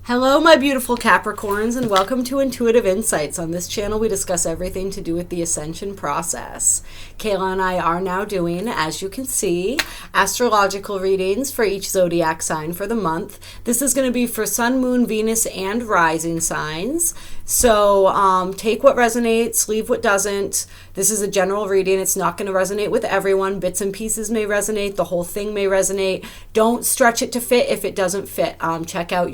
Hello, my beautiful Capricorns, and welcome to Intuitive Insights. On this channel, we discuss everything to do with the ascension process. Kayla and I are now doing, as you can see, astrological readings for each zodiac sign for the month. This is going to be for Sun, Moon, Venus, and rising signs. So take what resonates, leave what doesn't. This is a general reading. It's not going to resonate with everyone. Bits and pieces may resonate. The whole thing may resonate. Don't stretch it to fit if it doesn't fit. Check out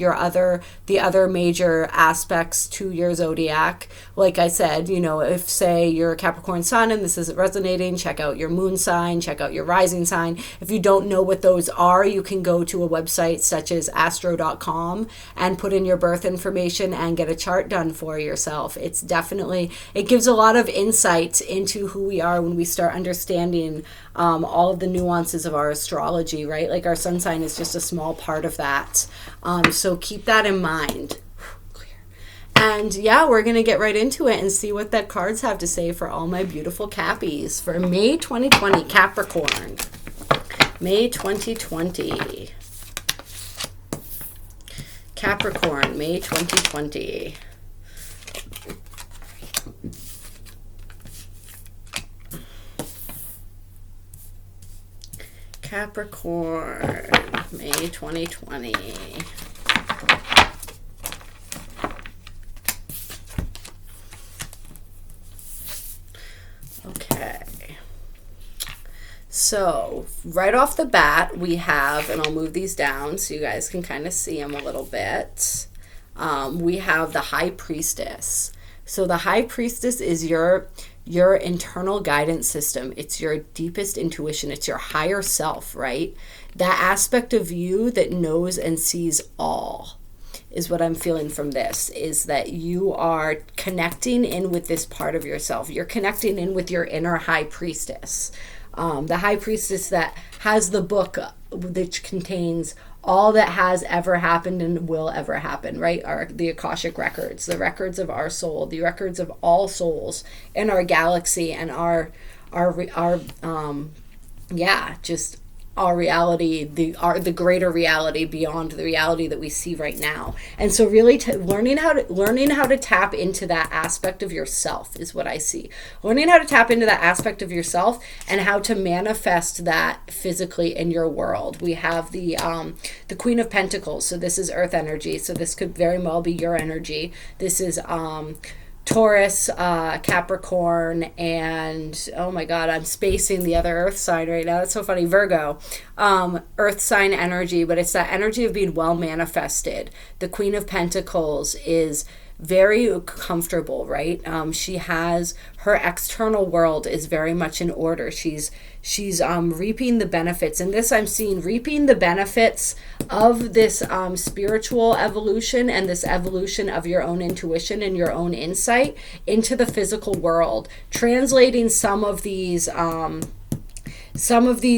the other major aspects to your zodiac. Like I said, if say you're a Capricorn sun and this isn't resonating, check out your moon sign, check out your rising sign. If you don't know what those are, you can go to a website such as astro.com and put in your birth information and get a chart done for yourself. It gives a lot of insight into who we are when we start understanding all of the nuances of our astrology, right? Like our sun sign is just a small part of that. So keep that in mind. And yeah, we're going to get right into it and see what the cards have to say for all my beautiful Cappies for May 2020, Capricorn. May 2020. Capricorn, May 2020. Capricorn, May 2020. Okay. So, right off the bat, we have, and I'll move these down so you guys can kind of see them a little bit. We have the High Priestess. So the High Priestess is your internal guidance system. It's your deepest intuition. It's your higher self, right? That aspect of you that knows and sees all is what I'm feeling from this, is that you are connecting in with this part of yourself. You're connecting in with your inner High Priestess. The High Priestess that has the book which contains all that has ever happened and will ever happen, right? The Akashic records, the records of our soul, the records of all souls in our galaxy and just our reality, the greater reality beyond the reality that we see right now. And so really learning how to tap into that aspect of yourself is what I see. Learning how to tap into that aspect of yourself and how to manifest that physically in your world. We have the Queen of Pentacles. So this is earth energy. So this could very well be your energy. This is Taurus, Capricorn, and oh my God, I'm spacing the other earth sign right now. That's so funny. Virgo, earth sign energy, but it's that energy of being well manifested. The Queen of Pentacles is very comfortable, right? She has her external world is very much in order. She's reaping the benefits, and this I'm seeing reaping the benefits of this spiritual evolution and this evolution of your own intuition and your own insight into the physical world, translating some of these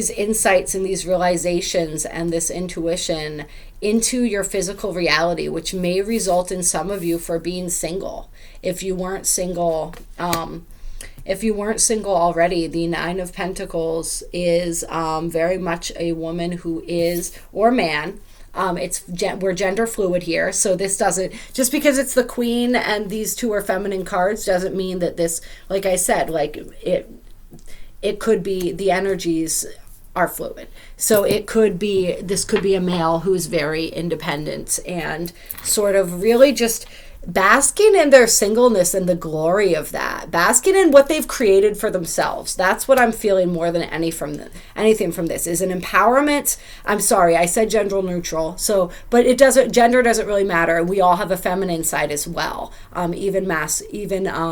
insights and these realizations and this intuition into your physical reality, which may result in some of you for being single. If you weren't single already, the Nine of Pentacles is very much a woman who is, or man. We're gender fluid here, so this doesn't, just because it's the Queen and these two are feminine cards doesn't mean that this, like I said, like it could be, the energies are fluid. So this could be a male who's very independent and sort of really just basking in their singleness and the glory of that, basking in what they've created for themselves. That's what I'm feeling more than anything from this is an empowerment. I'm sorry, I said gender neutral. So, but gender doesn't really matter. We all have a feminine side as well. Even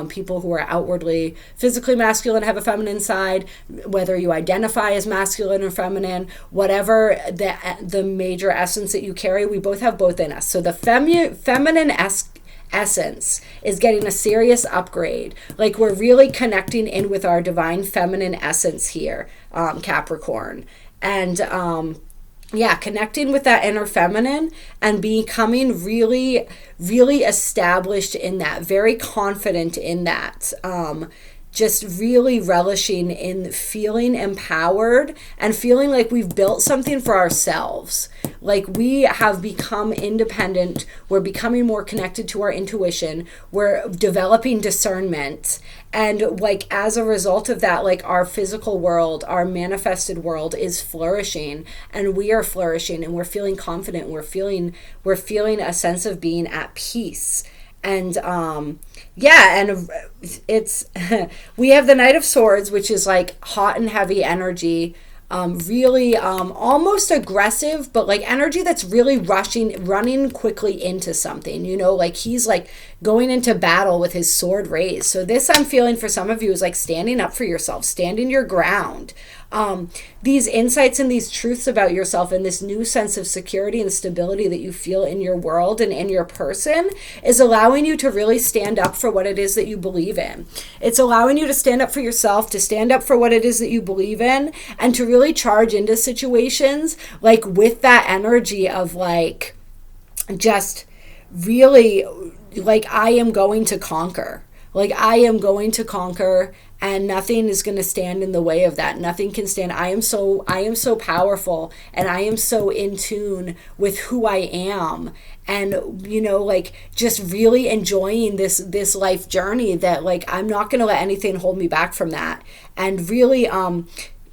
people who are outwardly physically masculine have a feminine side. Whether you identify as masculine or feminine, whatever the major essence that you carry, we both have both in us. So the feminine essence is getting a serious upgrade. Like we're really connecting in with our divine feminine essence here, Capricorn. And connecting with that inner feminine and becoming really, really established in that, very confident in that. just really relishing in feeling empowered and feeling like we've built something for ourselves. Like we have become independent. We're becoming more connected to our intuition. We're developing discernment. And like as a result of that, like our physical world, our manifested world is flourishing, and we are flourishing, and we're feeling confident. We're feeling a sense of being at peace. And and it's we have the Knight of Swords, which is like hot and heavy energy, really almost aggressive, but like energy that's really running quickly into something, you know, like he's like going into battle with his sword raised. So this, I'm feeling for some of you, is like standing up for yourself, standing your ground. These insights and these truths about yourself and this new sense of security and stability that you feel in your world and in your person is allowing you to really stand up for what it is that you believe in. It's allowing you to stand up for yourself, to stand up for what it is that you believe in, and to really charge into situations like with that energy of like just really like I am going to conquer. Like I am going to conquer, and nothing is going to stand in the way of that. Nothing can stand. I am so powerful, and I am so in tune with who I am. And, you know, like just really enjoying this life journey that like I'm not going to let anything hold me back from that. And really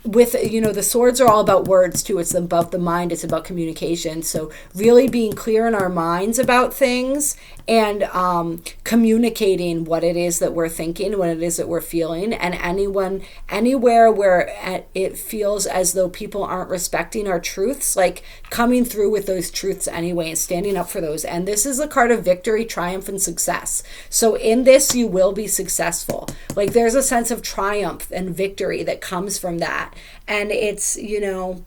with, you know, the swords are all about words too. It's about the mind. It's about communication. So really being clear in our minds about things and communicating what it is that we're thinking, what it is that we're feeling. And anywhere where it feels as though people aren't respecting our truths, like coming through with those truths anyway and standing up for those. And this is a card of victory, triumph, and success. So in this, you will be successful. Like there's a sense of triumph and victory that comes from that. And it's, you know,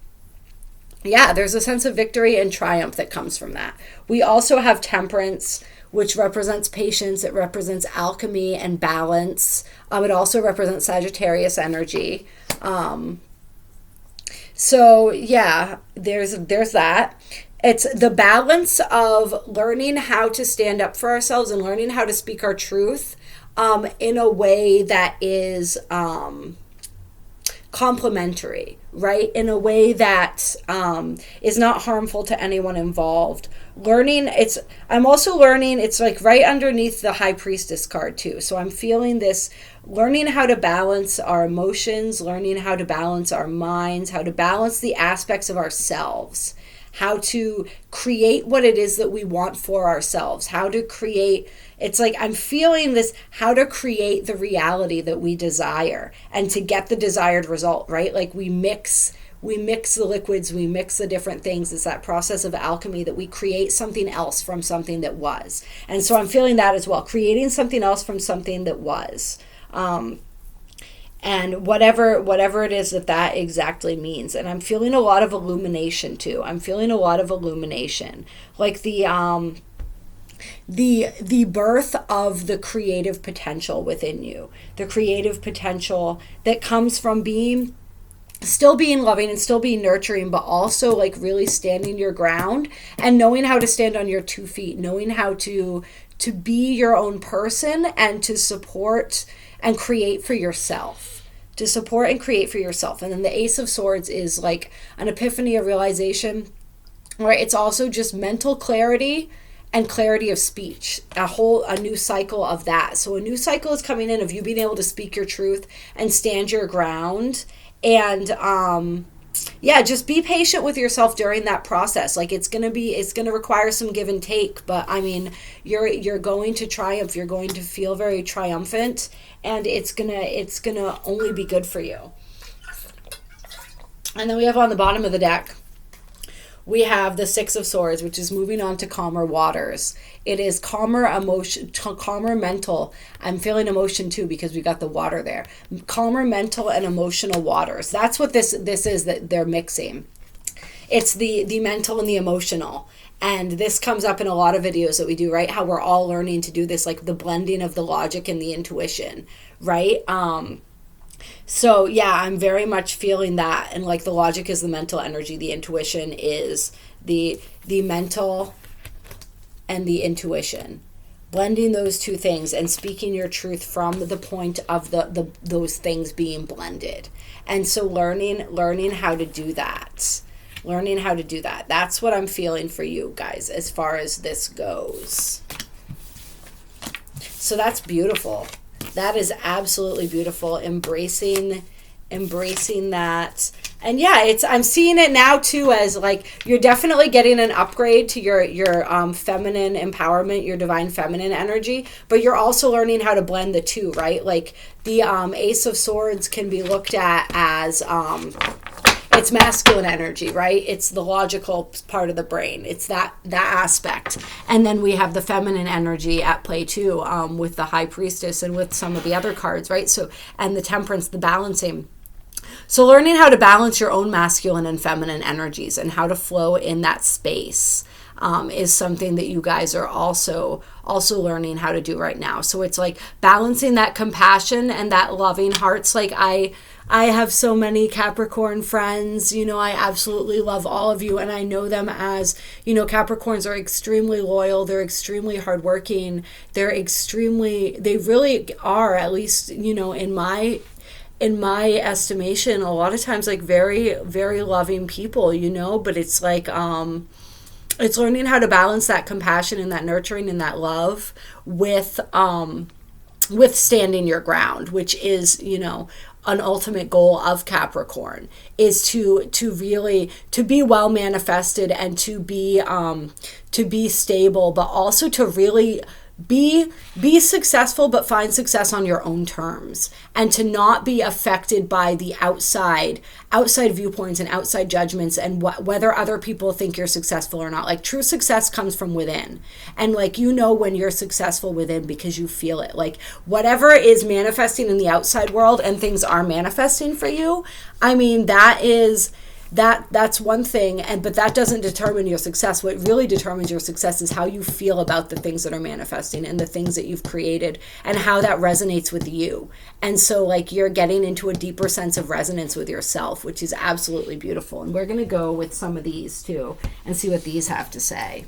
yeah, there's a sense of victory and triumph that comes from that. We also have Temperance, which represents patience. It represents alchemy and balance. It also represents Sagittarius energy. So yeah, there's that. It's the balance of learning how to stand up for ourselves and learning how to speak our truth in a way that is complementary, right? In a way that is not harmful to anyone involved. I'm also learning, it's like right underneath the High Priestess card too. So I'm feeling this, learning how to balance our emotions, learning how to balance our minds, how to balance the aspects of ourselves, how to create what it is that we want for ourselves, how to create, it's like I'm feeling this, how to create the reality that we desire and to get the desired result, right? Like we mix the liquids, we mix the different things. It's that process of alchemy that we create something else from something that was. And so I'm feeling that as well, creating something else from something that was. And whatever it is that exactly means. And I'm feeling a lot of illumination too. I'm feeling a lot of illumination. Like the birth of the creative potential within you. The creative potential that comes from still being loving and still being nurturing, but also like really standing your ground and knowing how to stand on your 2 feet, knowing how to be your own person and to support and create for yourself. To support and create for yourself. And then the Ace of Swords is like an epiphany, a realization, right? It's also just mental clarity and clarity of speech, a new cycle of that. So a new cycle is coming in of you being able to speak your truth and stand your ground. And just be patient with yourself during that process. Like it's gonna require some give and take, but I mean, you're going to triumph. You're going to feel very triumphant, and it's gonna only be good for you. And then we have on the bottom of the deck, we have the Six of Swords, which is moving on to calmer waters. It is calmer emotion, calmer mental. I'm feeling emotion too because we got the water there. Calmer mental and emotional waters. That's what this is that they're mixing. It's the mental and the emotional. And this comes up in a lot of videos that we do, right? How we're all learning to do this, like the blending of the logic and the intuition, right? So yeah, I'm very much feeling that. And like the logic is the mental energy. The intuition is the mental and the intuition. blending those two things and speaking your truth from the point of those things being blended. And so learning how to do that. Learning how to do that. That's what I'm feeling for you guys as far as this goes. So that's beautiful. That is absolutely beautiful. Embracing that. And yeah, I'm seeing it now too as like you're definitely getting an upgrade to your feminine empowerment, your divine feminine energy, but you're also learning how to blend the two, right? Like the Ace of Swords can be looked at as it's masculine energy, right? It's the logical part of the brain. It's that aspect. And then we have the feminine energy at play too, with the High Priestess and with some of the other cards, right? So, and the Temperance, the balancing. So learning how to balance your own masculine and feminine energies and how to flow in that space is something that you guys are also learning how to do right now. So it's like balancing that compassion and that loving hearts. Like I have so many Capricorn friends, you know, I absolutely love all of you. And I know them as, you know, Capricorns are extremely loyal. They're extremely hardworking. They really are, at least, you know, in my estimation, a lot of times like very, very loving people, you know, but it's like, it's learning how to balance that compassion and that nurturing and that love with standing your ground, which is, you know, an ultimate goal of Capricorn, is to really to be well manifested and to be stable, but also to really be successful, but find success on your own terms, and to not be affected by the outside viewpoints and outside judgments and whether other people think you're successful or not. Like true success comes from within, and like, you know, when you're successful within because you feel it. Like whatever is manifesting in the outside world and things are manifesting for you, I mean, that's one thing, but that doesn't determine your success. What really determines your success is how you feel about the things that are manifesting and the things that you've created and how that resonates with you. And so like you're getting into a deeper sense of resonance with yourself, which is absolutely beautiful. And we're going to go with some of these too and see what these have to say.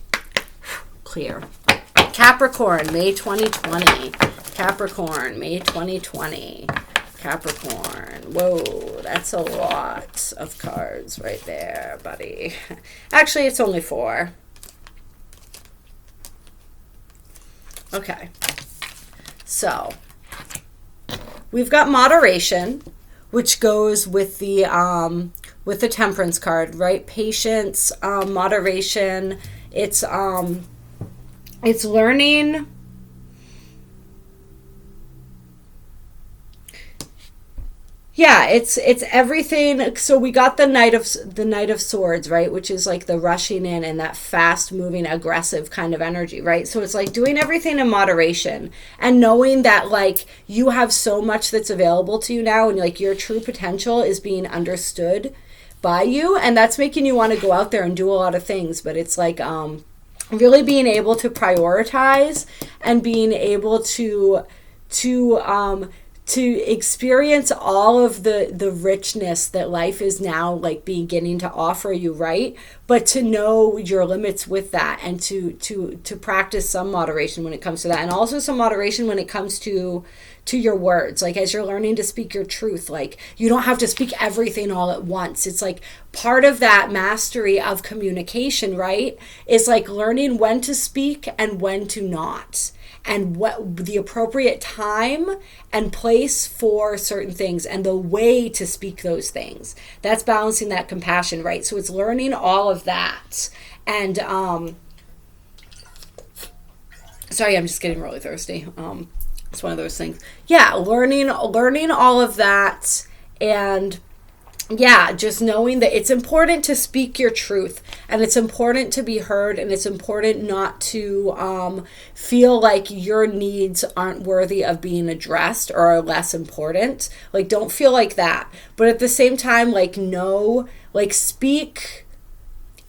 Clear. Capricorn, May 2020. Capricorn, May 2020. Capricorn. Whoa, that's a lot of cards right there, buddy. Actually, it's only 4. Okay. So, we've got moderation, which goes with the Temperance card, right? Patience, moderation. It's learning. Yeah, it's everything. So we got the Knight of Swords, right? Which is like the rushing in and that fast moving, aggressive kind of energy, right? So it's like doing everything in moderation and knowing that like you have so much that's available to you now, and like your true potential is being understood by you, and that's making you want to go out there and do a lot of things. But it's like really being able to prioritize and being able to experience all of the richness that life is now like beginning to offer you, right? But to know your limits with that, and to practice some moderation when it comes to that, and also some moderation when it comes to your words. Like as you're learning to speak your truth, like you don't have to speak everything all at once. It's like part of that mastery of communication, right? Is like learning when to speak and when to not, and what the appropriate time and place for certain things and the way to speak those things. That's balancing that compassion, right? So it's learning all of that. And sorry, I'm just getting really thirsty. It's one of those things. Yeah, learning all of that, and yeah, just knowing that it's important to speak your truth, and it's important to be heard, and it's important not to feel like your needs aren't worthy of being addressed or are less important. Like, don't feel like that. But at the same time, like, know, like, speak.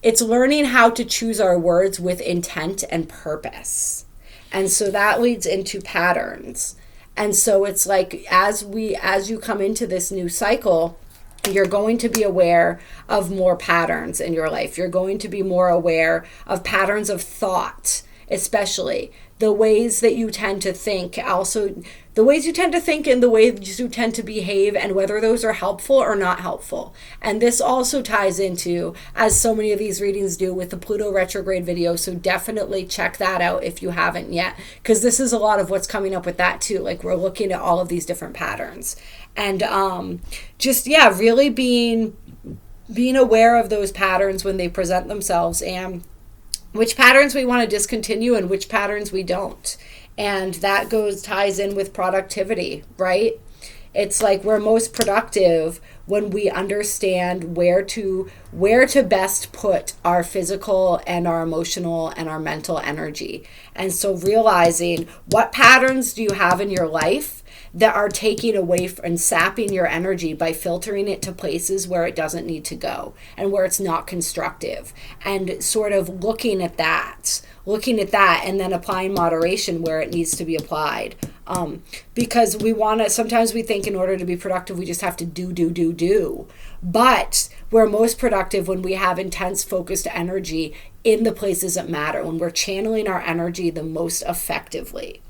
It's learning how to choose our words with intent and purpose. And so that leads into patterns. And so it's like, as you come into this new cycle, you're going to be aware of more patterns in your life. You're going to be more aware of patterns of thought. especially the ways that you tend to think, also the ways you tend to think and the ways you tend to behave, and whether those are helpful or not helpful. And this also ties into, as so many of these readings do, with the Pluto retrograde video. So definitely check that out if you haven't yet, because this is a lot of what's coming up with that too. Like, we're looking at all of these different patterns, and really being aware of those patterns when they present themselves, and which patterns we want to discontinue and which patterns we don't. And that ties in with productivity, right? It's like we're most productive when we understand where to best put our physical and our emotional and our mental energy. And so realizing, what patterns do you have in your life that are taking away and sapping your energy by filtering it to places where it doesn't need to go and where it's not constructive, and sort of looking at that and then applying moderation where it needs to be applied. Because sometimes we think in order to be productive, we just have to do. But we're most productive when we have intense focused energy in the places that matter, when we're channeling our energy the most effectively.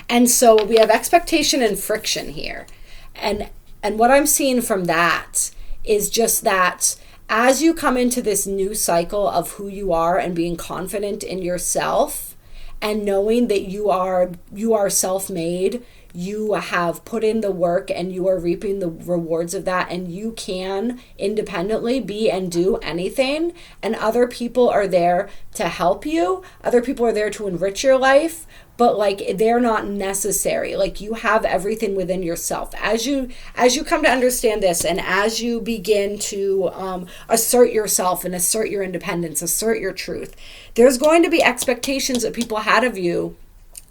And so we have expectation and friction here. And what I'm seeing from that is just that as you come into this new cycle of who you are and being confident in yourself and knowing that you are self-made, you have put in the work and you are reaping the rewards of that, and you can independently be and do anything, and other people are there to help you. Other people are there to enrich your life, but like, they're not necessary. Like, you have everything within yourself. As you come to understand this, and as you begin to assert yourself and assert your independence, assert your truth, there's going to be expectations that people had of you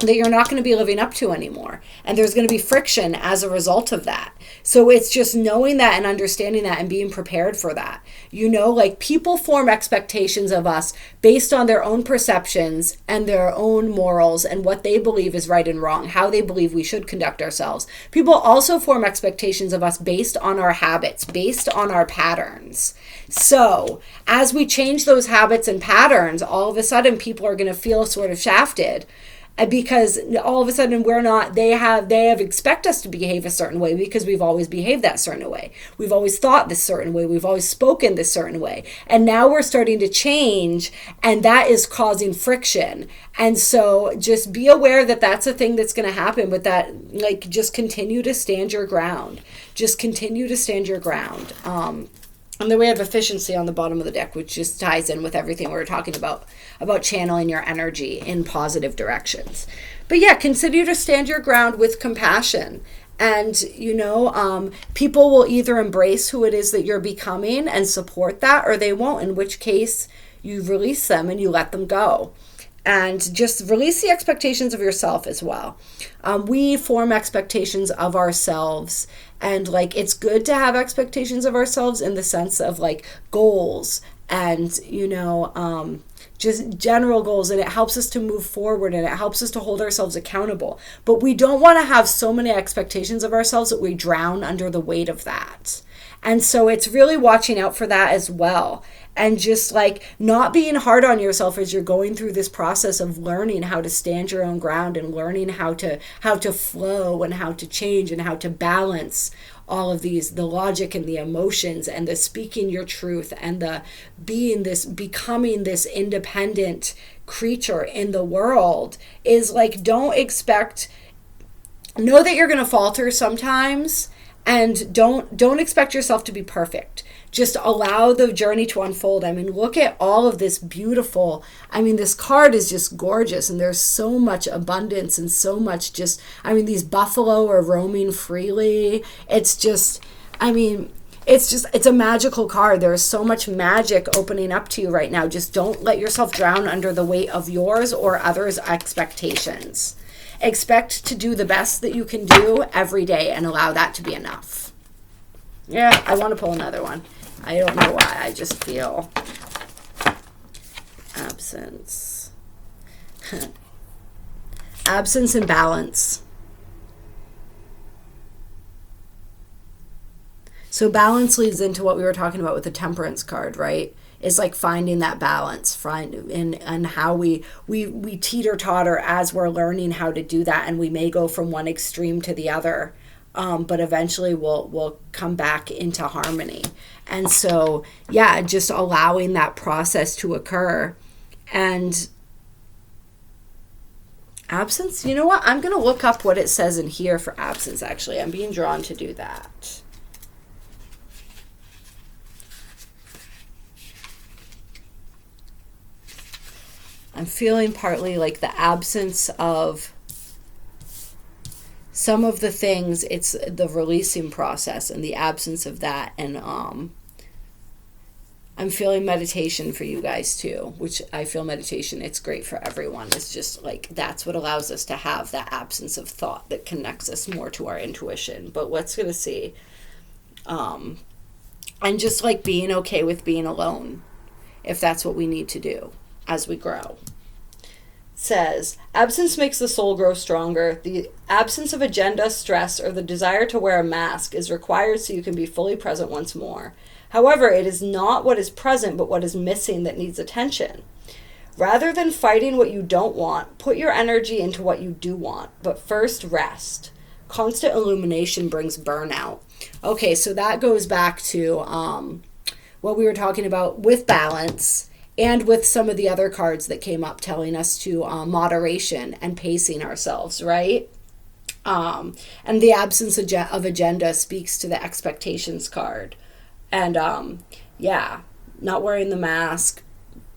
that you're not going to be living up to anymore. And there's going to be friction as a result of that. So it's just knowing that and understanding that and being prepared for that. Like, people form expectations of us based on their own perceptions and their own morals and what they believe is right and wrong, how they believe we should conduct ourselves. People also form expectations of us based on our habits, based on our patterns. So as we change those habits and patterns, all of a sudden people are going to feel sort of shafted, because all of a sudden they have expect us to behave a certain way because we've always behaved that certain way. We've always thought this certain way. We've always spoken this certain way. And now we're starting to change, and that is causing friction. And so just be aware that that's a thing that's going to happen, but that, like, just continue to stand your ground. Just continue to stand your ground. And then we have efficiency on the bottom of the deck, which just ties in with everything we were talking about channeling your energy in positive directions. But yeah, continue to stand your ground with compassion. And, people will either embrace who it is that you're becoming and support that, or they won't, in which case you release them and you let them go. And just release the expectations of yourself as well. We form expectations of ourselves, and like, it's good to have expectations of ourselves in the sense of like goals and, just general goals, and it helps us to move forward and it helps us to hold ourselves accountable. But we don't want to have so many expectations of ourselves that we drown under the weight of that. And so it's really watching out for that as well. And just like not being hard on yourself as you're going through this process of learning how to stand your own ground and learning how to flow and how to change and how to balance all of these, the logic and the emotions and the speaking your truth and the becoming this independent creature in the world is like, know that you're going to falter sometimes, and don't expect yourself to be perfect. Just allow the journey to unfold. I mean, look at all of this beautiful, this card is just gorgeous, and there's so much abundance and so much these buffalo are roaming freely. It's a magical card. There's so much magic opening up to you right now. Just don't let yourself drown under the weight of yours or others' expectations. Expect to do the best that you can do every day and allow that to be enough. Yeah, I want to pull another one. I don't know why. I just feel absence. Absence and balance. So balance leads into what we were talking about with the Temperance card, right? is like finding that balance, and how we teeter-totter as we're learning how to do that, and we may go from one extreme to the other, but eventually we'll come back into harmony. And so, yeah, just allowing that process to occur. And absence, you know what? I'm going to look up what it says in here for absence, actually. I'm being drawn to do that. I'm feeling partly like the absence of some of the things, it's the releasing process and the absence of that. And I'm feeling meditation for you guys too, which I feel meditation, it's great for everyone. It's just like, that's what allows us to have that absence of thought that connects us more to our intuition. But let's gonna see. And just like being okay with being alone, if that's what we need to do as we grow. Says, absence makes the soul grow stronger. The absence of agenda, stress, or the desire to wear a mask is required so you can be fully present once more. However, it is not what is present, but what is missing that needs attention. Rather than fighting what you don't want, put your energy into what you do want. But first, rest. Constant illumination brings burnout. Okay, so that goes back to what we were talking about with balance, and with some of the other cards that came up telling us to moderation and pacing ourselves, right? And the absence of agenda speaks to the expectations card. And yeah, not wearing the mask,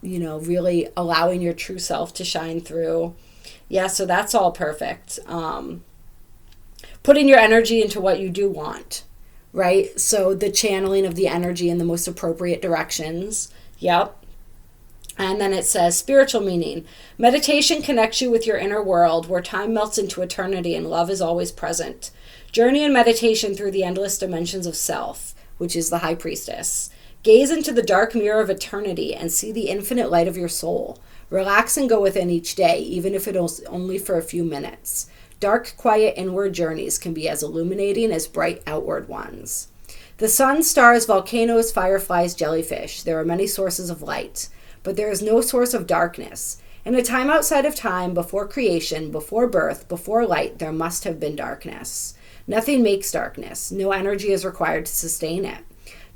you know, really allowing your true self to shine through. Yeah, so that's all perfect. Putting your energy into what you do want, right? So the channeling of the energy in the most appropriate directions. Yep. And then it says, spiritual meaning. Meditation connects you with your inner world where time melts into eternity and love is always present. Journey in meditation through the endless dimensions of self, which is the High Priestess. Gaze into the dark mirror of eternity and see the infinite light of your soul. Relax and go within each day, even if it is only for a few minutes. Dark, quiet inward journeys can be as illuminating as bright outward ones. The sun, stars, volcanoes, fireflies, jellyfish. There are many sources of light. But there is no source of darkness. In a time outside of time, before creation, before birth, before light, there must have been darkness. Nothing makes darkness. No energy is required to sustain it.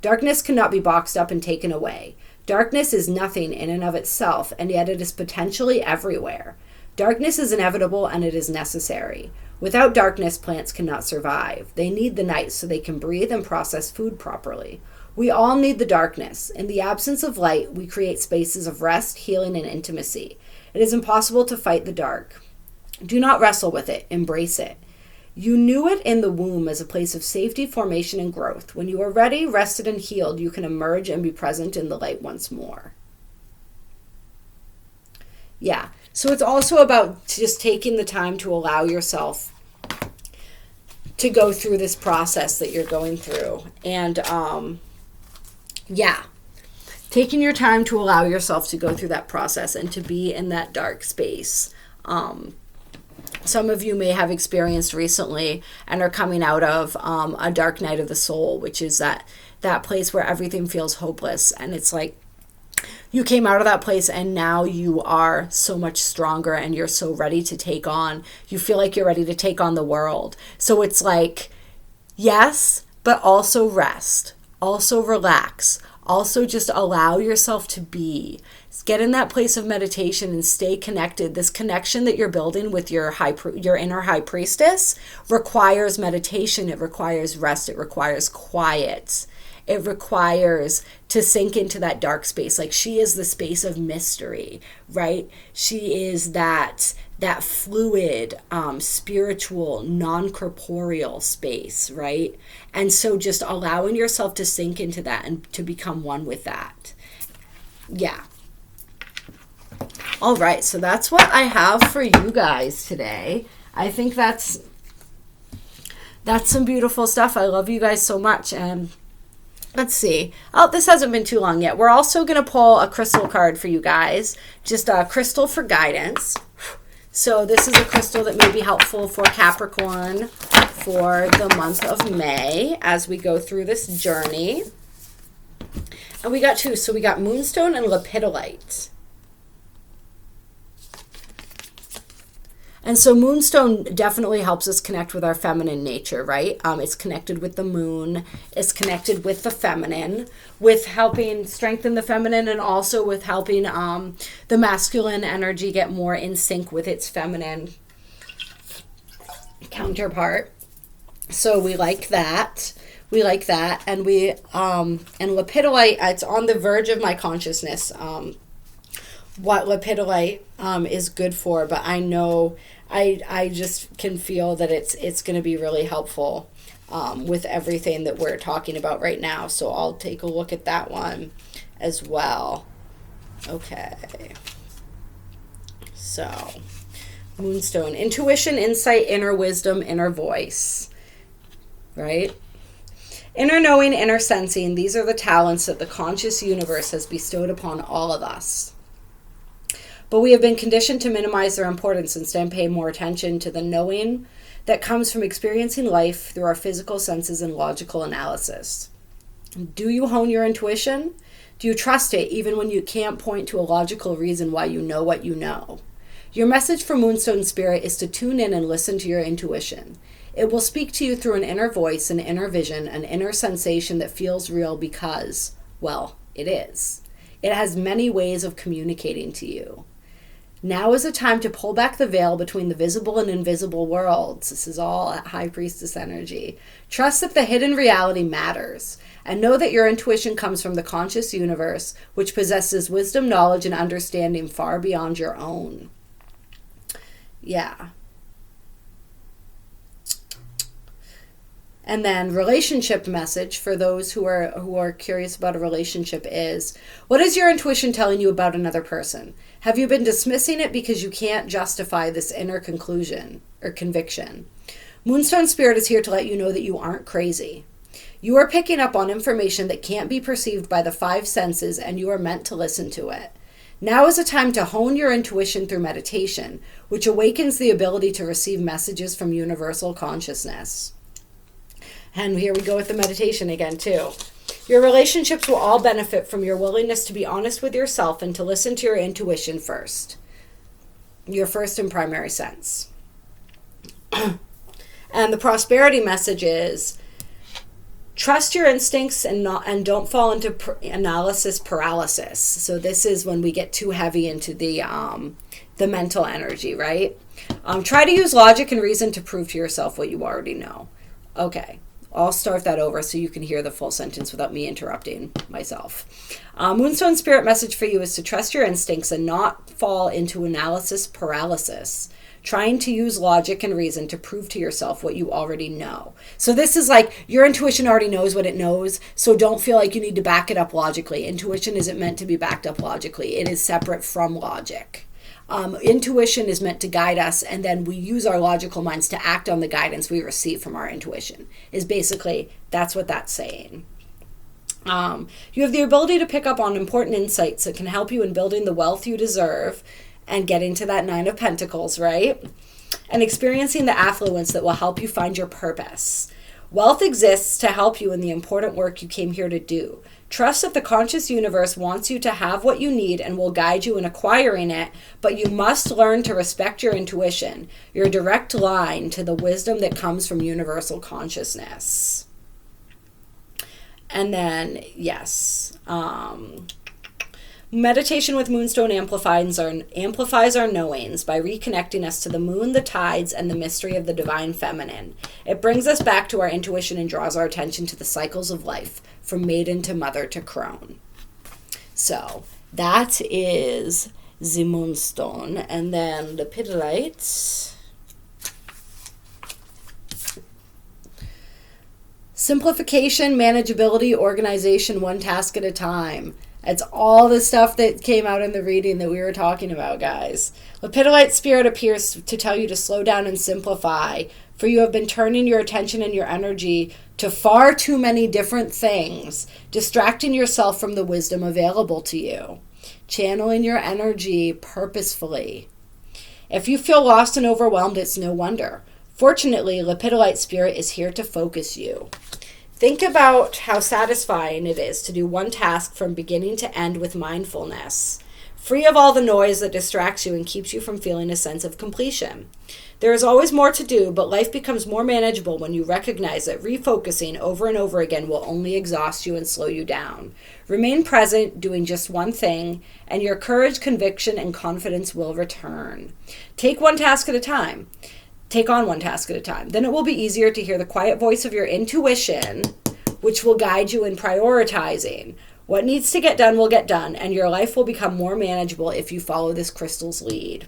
Darkness cannot be boxed up and taken away. Darkness is nothing in and of itself, and yet it is potentially everywhere. Darkness is inevitable and it is necessary. Without darkness, plants cannot survive. They need the night so they can breathe and process food properly. We all need the darkness. In the absence of light, we create spaces of rest, healing, and intimacy. It is impossible to fight the dark. Do not wrestle with it. Embrace it. You knew it in the womb as a place of safety, formation, and growth. When you are ready, rested, and healed, you can emerge and be present in the light once more. Yeah. So it's also about just taking the time to allow yourself to go through this process that you're going through. And, yeah, taking your time to allow yourself to go through that process and to be in that dark space. Some of you may have experienced recently and are coming out of a dark night of the soul, which is that place where everything feels hopeless. And it's like you came out of that place and now you are so much stronger and you're so ready to take on. You feel like you're ready to take on the world. So it's like, yes, but also rest. Also relax. Also just allow yourself to be. Get in that place of meditation and stay connected. This connection that you're building with your inner high priestess requires meditation. It requires rest. It requires quiet. It requires to sink into that dark space. Like she is the space of mystery, right? She is that fluid, spiritual, non-corporeal space, right? And so just allowing yourself to sink into that and to become one with that. Yeah. All right, so that's what I have for you guys today. I think that's some beautiful stuff. I love you guys so much. And let's see. Oh, this hasn't been too long yet. We're also going to pull a crystal card for you guys. Just a crystal for guidance. So this is a crystal that may be helpful for Capricorn for the month of May as we go through this journey. And we got two. So we got moonstone and lepidolite. And so moonstone definitely helps us connect with our feminine nature, right? It's connected with the moon. It's connected with the feminine, with helping strengthen the feminine, and also with helping the masculine energy get more in sync with its feminine counterpart. So we like that. We like that. And and lepidolite, it's on the verge of my consciousness, what lepidolite is good for, but I know I just can feel that it's going to be really helpful with everything that we're talking about right now. So I'll take a look at that one as well. Okay. So moonstone, intuition, insight, inner wisdom, inner voice, right? Inner knowing, inner sensing, these are the talents that the conscious universe has bestowed upon all of us. But we have been conditioned to minimize their importance, instead pay more attention to the knowing that comes from experiencing life through our physical senses and logical analysis. Do you hone your intuition? Do you trust it even when you can't point to a logical reason why you know what you know? Your message for Moonstone Spirit is to tune in and listen to your intuition. It will speak to you through an inner voice, an inner vision, an inner sensation that feels real because, well, it is. It has many ways of communicating to you. Now is the time to pull back the veil between the visible and invisible worlds. This is all High Priestess energy. Trust that the hidden reality matters, and know that your intuition comes from the conscious universe, which possesses wisdom, knowledge, and understanding far beyond your own. Yeah. And then relationship message for those who are curious about a relationship is, what is your intuition telling you about another person? Have you been dismissing it because you can't justify this inner conclusion or conviction? Moonstone Spirit is here to let you know that you aren't crazy. You are picking up on information that can't be perceived by the five senses, and you are meant to listen to it. Now is a time to hone your intuition through meditation, which awakens the ability to receive messages from universal consciousness. And here we go with the meditation again, too. Your relationships will all benefit from your willingness to be honest with yourself and to listen to your intuition first. Your first and primary sense. And the prosperity message is, trust your instincts and don't fall into analysis paralysis. So this is when we get too heavy into the mental energy, right? Try to use logic and reason to prove to yourself what you already know. Okay. I'll start that over so you can hear the full sentence without me interrupting myself. Moonstone Spirit message for you is to trust your instincts and not fall into analysis paralysis, trying to use logic and reason to prove to yourself what you already know. So this is like your intuition already knows what it knows, so don't feel like you need to back it up logically. Intuition isn't meant to be backed up logically. It is separate from logic. Intuition is meant to guide us, and then we use our logical minds to act on the guidance we receive from our intuition. Is basically, that's what that's saying. You have the ability to pick up on important insights that can help you in building the wealth you deserve and getting to that 9 of Pentacles, right? And experiencing the affluence that will help you find your purpose. Wealth exists to help you in the important work you came here to do. Trust that the conscious universe wants you to have what you need and will guide you in acquiring it, but you must learn to respect your intuition, your direct line to the wisdom that comes from universal consciousness. And then, yes, meditation with Moonstone amplifies our knowings by reconnecting us to the moon, the tides, and the mystery of the divine feminine. It brings us back to our intuition and draws our attention to the cycles of life, from maiden to mother to crone. So that is the Moonstone. And then the Lepidolite. Simplification, manageability, organization, one task at a time. It's all the stuff that came out in the reading that we were talking about, guys. Lepidolite Spirit appears to tell you to slow down and simplify, for you have been turning your attention and your energy to far too many different things, distracting yourself from the wisdom available to you. Channeling your energy purposefully. If you feel lost and overwhelmed, it's no wonder. Fortunately, Lepidolite Spirit is here to focus you. Think about how satisfying it is to do one task from beginning to end with mindfulness, free of all the noise that distracts you and keeps you from feeling a sense of completion. There is always more to do, but life becomes more manageable when you recognize that refocusing over and over again will only exhaust you and slow you down. Remain present, doing just one thing, and your courage, conviction, and confidence will return. Take one task at a time. Take on one task at a time. Then it will be easier to hear the quiet voice of your intuition, which will guide you in prioritizing. What needs to get done will get done, and your life will become more manageable if you follow this crystal's lead.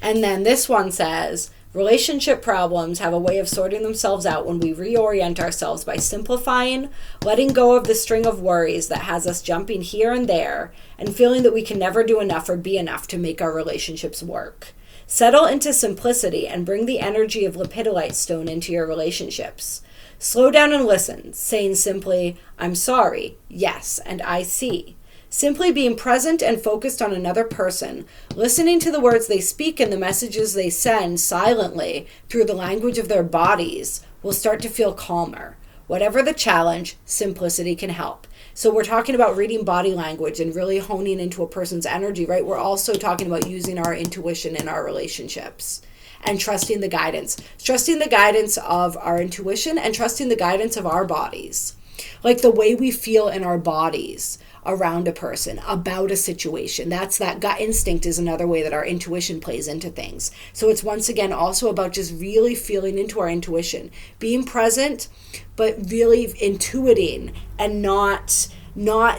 And then this one says, relationship problems have a way of sorting themselves out when we reorient ourselves by simplifying, letting go of the string of worries that has us jumping here and there, and feeling that we can never do enough or be enough to make our relationships work. Settle into simplicity and bring the energy of lepidolite stone into your relationships. Slow down and listen, saying simply, I'm sorry, yes, and I see. Simply being present and focused on another person, listening to the words they speak and the messages they send silently through the language of their bodies will start to feel calmer. Whatever the challenge, simplicity can help. So we're talking about reading body language and really honing into a person's energy, right? We're also talking about using our intuition in our relationships and trusting the guidance. Trusting the guidance of our intuition and trusting the guidance of our bodies. Like the way we feel in our bodies around a person, about a situation. That gut instinct is another way that our intuition plays into things. So it's once again also about just really feeling into our intuition, being present, but really intuiting and not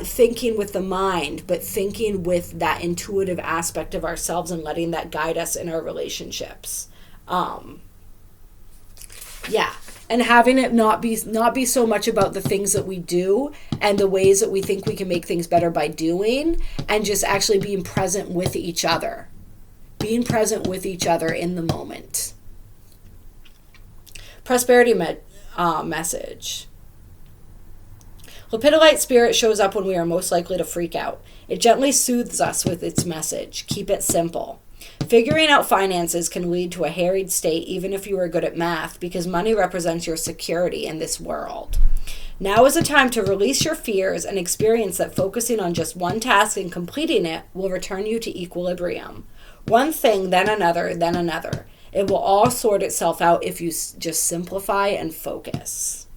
thinking with the mind, but thinking with that intuitive aspect of ourselves and letting that guide us in our relationships. And having it not be so much about the things that we do and the ways that we think we can make things better by doing, and just actually being present with each other. Being present with each other in the moment. Prosperity message. Lepidolite spirit shows up when we are most likely to freak out. It gently soothes us with its message. Keep it simple. Figuring out finances can lead to a harried state even if you are good at math, because money represents your security in this world. Now is a time to release your fears and experience that focusing on just one task and completing it will return you to equilibrium. One thing, then another, then another. It will all sort itself out if you just simplify and focus.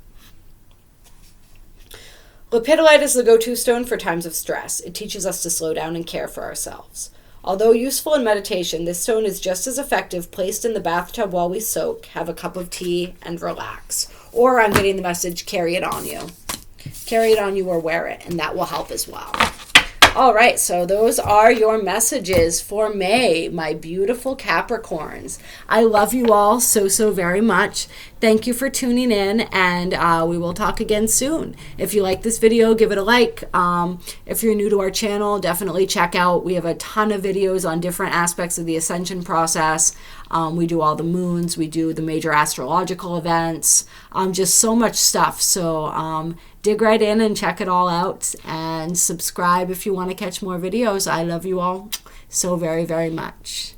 Lepidolite is the go-to stone for times of stress. It teaches us to slow down and care for ourselves. Although useful in meditation, this stone is just as effective placed in the bathtub while we soak, have a cup of tea, and relax. Or I'm getting the message, carry it on you. Carry it on you or wear it, and that will help as well. All right, so those are your messages for May, my beautiful Capricorns. I love you all so very much. Thank you for tuning in, and we will talk again soon. If you like this video, give it a like. If you're new to our channel, definitely check out. We have a ton of videos on different aspects of the ascension process. We do all the moons. We do the major astrological events. Just so much stuff. So dig right in and check it all out, and subscribe if you want to catch more videos. I love you all so very much.